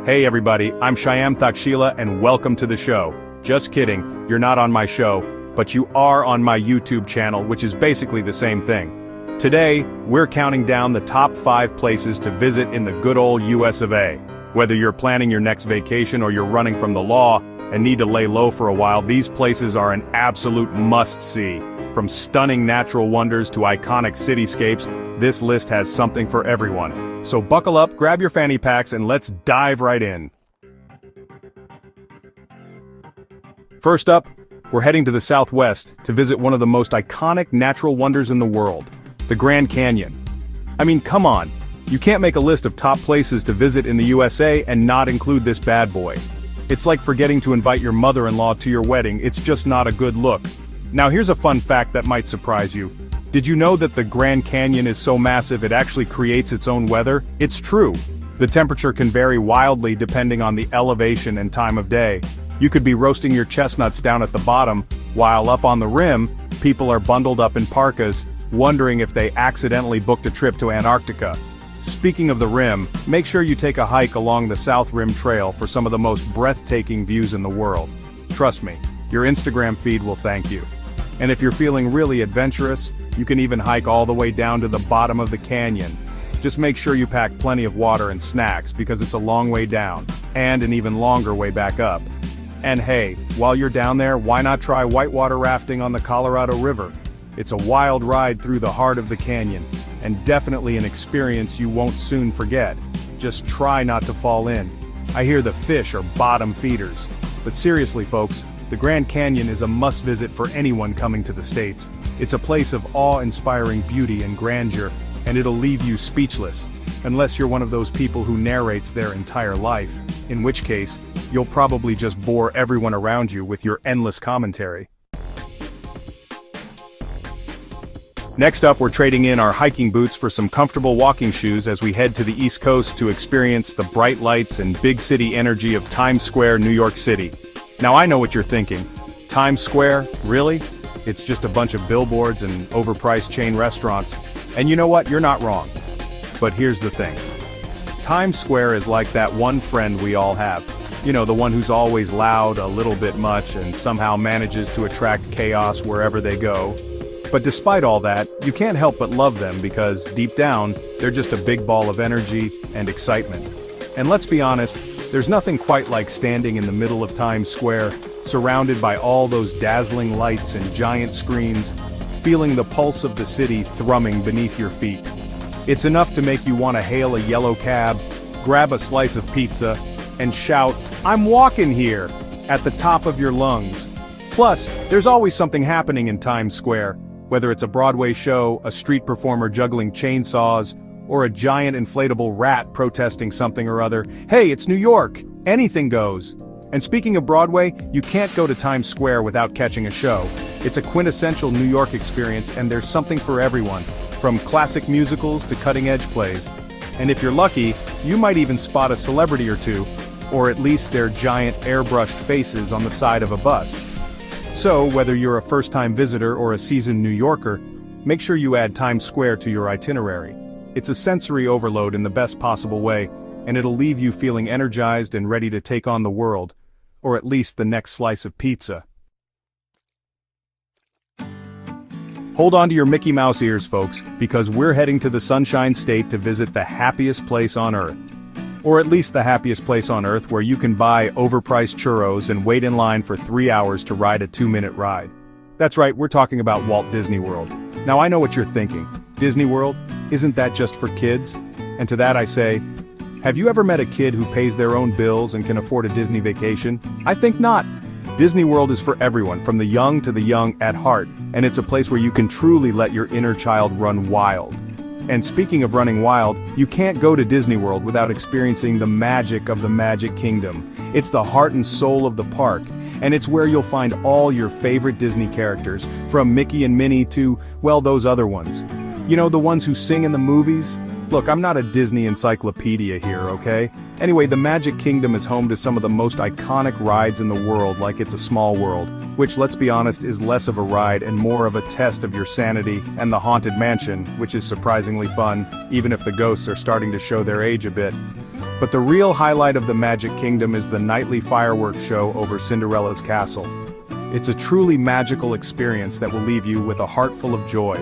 Hey everybody, I'm Shyam Thakshila and welcome to the show. Just kidding, you're not on my show, but you are on my YouTube channel, which is basically the same thing. Today, we're counting down the top 5 places to visit in the good old US of A. Whether you're planning your next vacation or you're running from the law and need to lay low for a while, these places are an absolute must-see. From stunning natural wonders to iconic cityscapes, this list has something for everyone. So buckle up, grab your fanny packs, and let's dive right in. First up, we're heading to the Southwest to visit one of the most iconic natural wonders in the world, the Grand Canyon. I mean, come on, you can't make a list of top places to visit in the USA and not include this bad boy. It's like forgetting to invite your mother-in-law to your wedding. It's just not a good look. Now here's a fun fact that might surprise you. Did you know that the Grand Canyon is so massive it actually creates its own weather? It's true. The temperature can vary wildly depending on the elevation and time of day. You could be roasting your chestnuts down at the bottom, while up on the rim, people are bundled up in parkas, wondering if they accidentally booked a trip to Antarctica. Speaking of the rim, make sure you take a hike along the South Rim Trail for some of the most breathtaking views in the world. Trust me, your Instagram feed will thank you. And if you're feeling really adventurous, you can even hike all the way down to the bottom of the canyon. Just make sure you pack plenty of water and snacks because it's a long way down, and an even longer way back up. And hey, while you're down there, why not try whitewater rafting on the Colorado River? It's a wild ride through the heart of the canyon, and definitely an experience you won't soon forget. Just try not to fall in. I hear the fish are bottom feeders. But seriously folks, the Grand Canyon is a must-visit for anyone coming to the States. It's a place of awe-inspiring beauty and grandeur, and it'll leave you speechless, unless you're one of those people who narrates their entire life, in which case, you'll probably just bore everyone around you with your endless commentary. Next up, we're trading in our hiking boots for some comfortable walking shoes as we head to the East Coast to experience the bright lights and big city energy of Times Square, New York City. Now I know what you're thinking. Times Square? Really? It's just a bunch of billboards and overpriced chain restaurants. And you know what? You're not wrong. But here's the thing. Times Square is like that one friend we all have. You know, the one who's always loud, a little bit much, and somehow manages to attract chaos wherever they go. But despite all that, you can't help but love them because, deep down, they're just a big ball of energy and excitement. And let's be honest, there's nothing quite like standing in the middle of Times Square, surrounded by all those dazzling lights and giant screens, feeling the pulse of the city thrumming beneath your feet. It's enough to make you want to hail a yellow cab, grab a slice of pizza, and shout, "I'm walking here!" at the top of your lungs. Plus, there's always something happening in Times Square, whether it's a Broadway show, a street performer juggling chainsaws, or a giant inflatable rat protesting something or other. Hey, it's New York! Anything goes! And speaking of Broadway, you can't go to Times Square without catching a show. It's a quintessential New York experience and there's something for everyone, from classic musicals to cutting-edge plays. And if you're lucky, you might even spot a celebrity or two, or at least their giant airbrushed faces on the side of a bus. So, whether you're a first-time visitor or a seasoned New Yorker, make sure you add Times Square to your itinerary. It's a sensory overload in the best possible way, and it'll leave you feeling energized and ready to take on the world, or at least the next slice of pizza. Hold on to your Mickey Mouse ears, folks, because we're heading to the Sunshine State to visit the happiest place on Earth. Or at least the happiest place on Earth where you can buy overpriced churros and wait in line for 3 hours to ride a 2-minute ride. That's right, we're talking about Walt Disney World. Now I know what you're thinking. Disney World? Isn't that just for kids? And to that I say, have you ever met a kid who pays their own bills and can afford a Disney vacation? I think not. Disney World is for everyone, from the young to the young at heart, and it's a place where you can truly let your inner child run wild. And speaking of running wild, you can't go to Disney World without experiencing the magic of the Magic Kingdom. It's the heart and soul of the park, and it's where you'll find all your favorite Disney characters, from Mickey and Minnie to, well, those other ones. You know, the ones who sing in the movies? Look, I'm not a Disney encyclopedia here, okay? Anyway, the Magic Kingdom is home to some of the most iconic rides in the world, like It's a Small World, which, let's be honest, is less of a ride and more of a test of your sanity, and the Haunted Mansion, which is surprisingly fun, even if the ghosts are starting to show their age a bit. But the real highlight of the Magic Kingdom is the nightly fireworks show over Cinderella's castle. It's a truly magical experience that will leave you with a heart full of joy,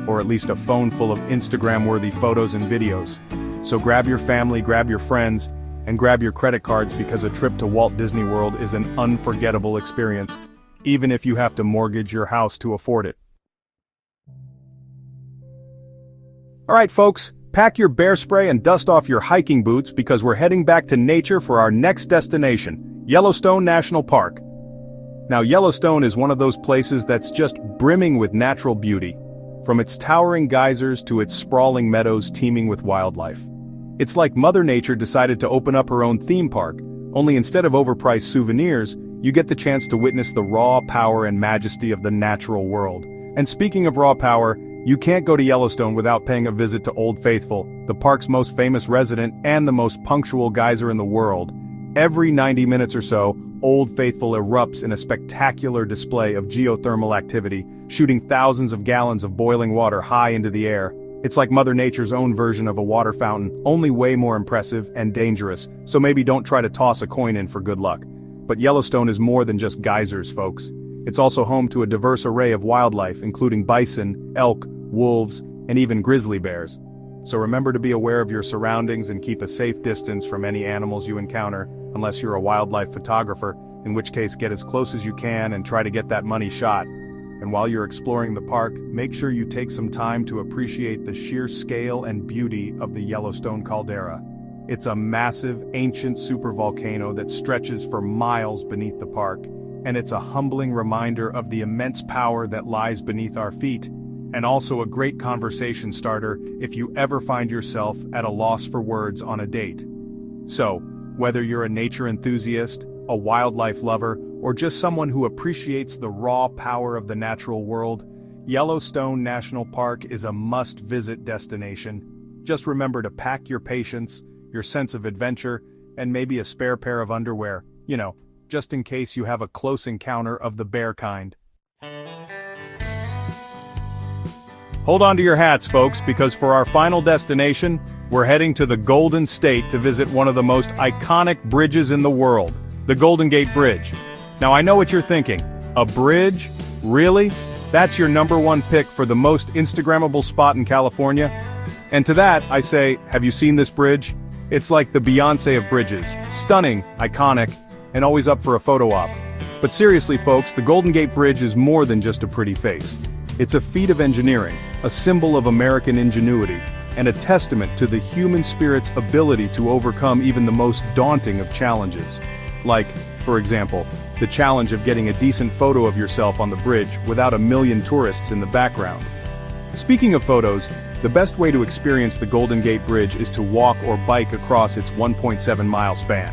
or at least a phone full of Instagram-worthy photos and videos. So grab your family, grab your friends, and grab your credit cards because a trip to Walt Disney World is an unforgettable experience, even if you have to mortgage your house to afford it. Alright folks, pack your bear spray and dust off your hiking boots because we're heading back to nature for our next destination, Yellowstone National Park. Now Yellowstone is one of those places that's just brimming with natural beauty, from its towering geysers to its sprawling meadows teeming with wildlife. It's like Mother Nature decided to open up her own theme park, only instead of overpriced souvenirs, you get the chance to witness the raw power and majesty of the natural world. And speaking of raw power, you can't go to Yellowstone without paying a visit to Old Faithful, the park's most famous resident and the most punctual geyser in the world. Every 90 minutes or so, Old Faithful erupts in a spectacular display of geothermal activity, shooting thousands of gallons of boiling water high into the air. It's like Mother Nature's own version of a water fountain, only way more impressive and dangerous, so maybe don't try to toss a coin in for good luck. But Yellowstone is more than just geysers, folks. It's also home to a diverse array of wildlife, including bison, elk, wolves, and even grizzly bears. So remember to be aware of your surroundings and keep a safe distance from any animals you encounter, unless you're a wildlife photographer, in which case get as close as you can and try to get that money shot. And while you're exploring the park, make sure you take some time to appreciate the sheer scale and beauty of the Yellowstone caldera. It's a massive, ancient supervolcano that stretches for miles beneath the park, and it's a humbling reminder of the immense power that lies beneath our feet, and also a great conversation starter if you ever find yourself at a loss for words on a date. So, whether you're a nature enthusiast, a wildlife lover, or just someone who appreciates the raw power of the natural world, Yellowstone National Park is a must-visit destination. Just remember to pack your patience, your sense of adventure, and maybe a spare pair of underwear, just in case you have a close encounter of the bear kind. Hold on to your hats, folks, because for our final destination, we're heading to the Golden State to visit one of the most iconic bridges in the world, the Golden Gate Bridge. Now I know what you're thinking, a bridge? Really? That's your #1 pick for the most Instagrammable spot in California? And to that, I say, have you seen this bridge? It's like the Beyoncé of bridges, stunning, iconic, and always up for a photo op. But seriously folks, the Golden Gate Bridge is more than just a pretty face. It's a feat of engineering, a symbol of American ingenuity, and a testament to the human spirit's ability to overcome even the most daunting of challenges. Like, for example, the challenge of getting a decent photo of yourself on the bridge without a million tourists in the background. Speaking of photos, the best way to experience the Golden Gate Bridge is to walk or bike across its 1.7-mile span.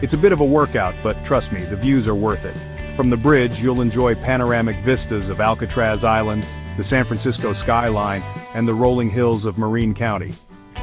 It's a bit of a workout, but trust me, the views are worth it. From the bridge, you'll enjoy panoramic vistas of Alcatraz Island, the San Francisco skyline, and the rolling hills of Marin County.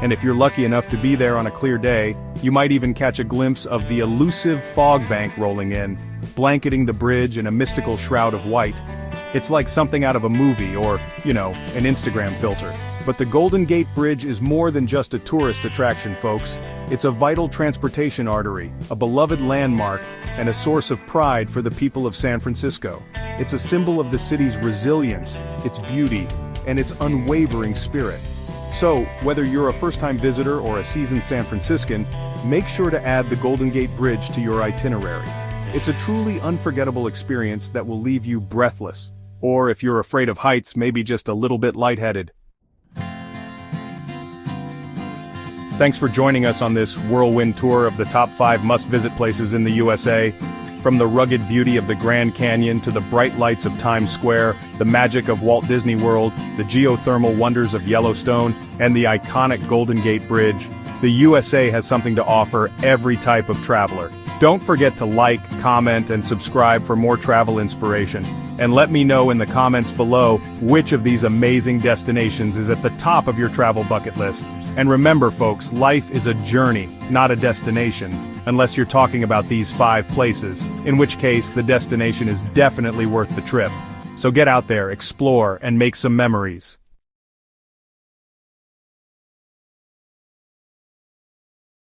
And if you're lucky enough to be there on a clear day, you might even catch a glimpse of the elusive fog bank rolling in, blanketing the bridge in a mystical shroud of white. It's like something out of a movie or, an Instagram filter. But the Golden Gate Bridge is more than just a tourist attraction, folks. It's a vital transportation artery, a beloved landmark, and a source of pride for the people of San Francisco. It's a symbol of the city's resilience, its beauty, and its unwavering spirit. So, whether you're a first-time visitor or a seasoned San Franciscan, make sure to add the Golden Gate Bridge to your itinerary. It's a truly unforgettable experience that will leave you breathless. Or if you're afraid of heights, maybe just a little bit lightheaded. Thanks for joining us on this whirlwind tour of the top 5 must-visit places in the USA. From the rugged beauty of the Grand Canyon to the bright lights of Times Square, the magic of Walt Disney World, the geothermal wonders of Yellowstone, and the iconic Golden Gate Bridge, the USA has something to offer every type of traveler. Don't forget to like, comment, and subscribe for more travel inspiration. And let me know in the comments below which of these amazing destinations is at the top of your travel bucket list. And remember folks, life is a journey, not a destination, unless you're talking about these 5 places, in which case the destination is definitely worth the trip. So get out there, explore, and make some memories.